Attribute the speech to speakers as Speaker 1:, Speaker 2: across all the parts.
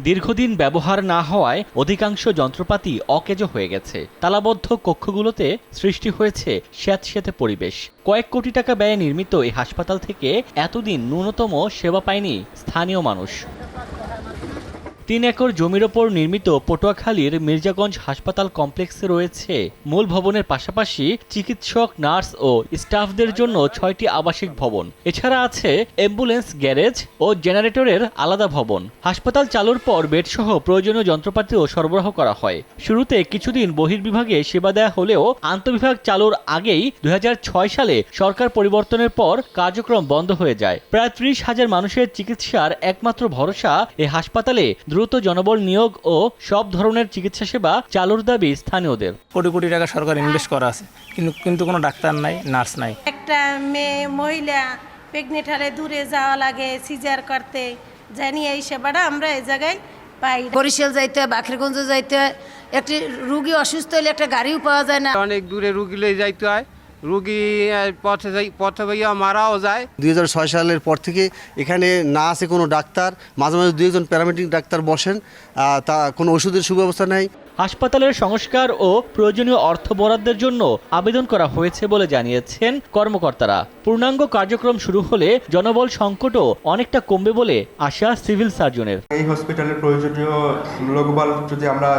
Speaker 1: দীর্ঘদিন ব্যবহার না হওয়ায় অধিকাংশ যন্ত্রপাতি অকেজো হয়ে গেছে। তালাবদ্ধ কক্ষগুলোতে সৃষ্টি হয়েছে স্যাঁতসেঁতে পরিবেশ। কয়েক কোটি টাকা ব্যয়ে নির্মিত এই হাসপাতাল থেকে এতদিন ন্যূনতম সেবা পায়নি স্থানীয় মানুষ। ৩ একর জমির ওপর নির্মিত পটুয়াখালীর মির্জাগঞ্জ হাসপাতাল কমপ্লেক্সে রয়েছে মূল ভবনের পাশাপাশি চিকিৎসক, নার্স ও স্টাফদের জন্য ৬টি আবাসিক ভবন। এছাড়া আছে অ্যাম্বুলেন্স, গ্যারেজ ও জেনারেটরের আলাদা ভবন। হাসপাতাল চালুর পর বেডসহ প্রয়োজনীয় যন্ত্রপাতিও সরবরাহ করা হয়। শুরুতে কিছুদিন বহির্বিভাগে সেবা দেয়া হলেও আন্তঃবিভাগ চালুর আগেই ২০০৬ সালে সরকার পরিবর্তনের পর কার্যক্রম বন্ধ হয়ে যায়। প্রায় ৩০,০০০ মানুষের চিকিৎসার একমাত্র ভরসা এই হাসপাতালে দ্রুত জনবল নিয়োগ ও সব ধরনের চিকিৎসা সেবা চালুর দাবি স্থানীয়দের।
Speaker 2: কোটি কোটি টাকা সরকার ইনভেস্ট করা আছে, কিন্তু কোনো ডাক্তার নাই, নার্স নাই।
Speaker 3: একটা মেয়ে মহিলা প্রেগনেন্ট হলে দূরে যাওয়া লাগে সিজার করতে, জানি এই সেবাটা আমরা এই জায়গায় পাই।
Speaker 4: বরিশাল যাইতে হয়, বাখেরগঞ্জ যাইতে হয়, একটি রুগী অসুস্থ হলে একটা গাড়িও পাওয়া যায় না।
Speaker 5: অনেক দূরে রুগী লয়ে যাইতে হয়, রুগী পথে ভাইয়া মারাও যায়।
Speaker 6: ২০০৬ সালের পর থেকে এখানে না আছে কোনো ডাক্তার, মাঝে মাঝে ২ একজন প্যারামেডিক ডাক্তার বসেন, তা কোনো ওষুধের সুব্যবস্থা নেই।
Speaker 1: হাসপাতালের সংস্কার ও প্রয়োজনীয় অর্থ বরাদ্দের জন্য আবেদন করা হয়েছে বলে জানিয়েছেন কর্মকর্তারা। পূর্ণাঙ্গ কার্যক্রম শুরু হলে জনবল সংকটও অনেকটা কমবে বলে আশা সিভিল সার্জনের।
Speaker 7: এই হসপিটালের প্রয়োজনীয় লোকবল যদি আমরা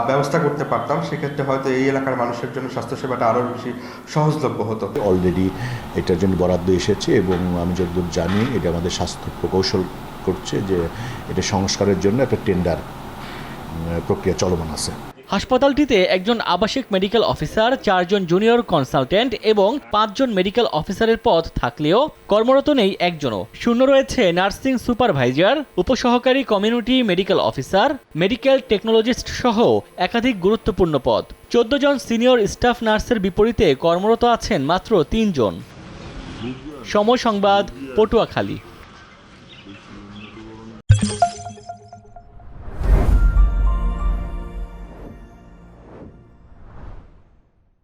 Speaker 7: ব্যবস্থা করতে পারতাম, সেক্ষেত্রে হয়তো এই এলাকার মানুষের জন্য স্বাস্থ্যসেবাটা আরও বেশি সহজলভ্য হতো।
Speaker 8: অলরেডি এটার জন্য বরাদ্দ এসেছে এবং আমি যতদূর জানি এটা আমাদের স্বাস্থ্য প্রকৌশল করছে যে এটা সংস্কারের জন্য একটা টেন্ডার প্রক্রিয়া চলমান আছে।
Speaker 1: হাসপাতালটিতে একজন আবাসিক মেডিকেল অফিসার, 4 জন জুনিয়র কনসালটেন্ট এবং 5 জন মেডিকেল অফিসারের পদ থাকলেও কর্মরত নেই একজনও। শূন্য রয়েছে নার্সিং সুপারভাইজার, উপসহকারী community medical officer, medical technologist সহ একাধিক গুরুত্বপূর্ণ পদ। 14 জন সিনিয়র স্টাফ নার্সের বিপরীতে কর্মরত আছেন মাত্র 3 জন। সময় সংবাদ, পটুয়াখালী।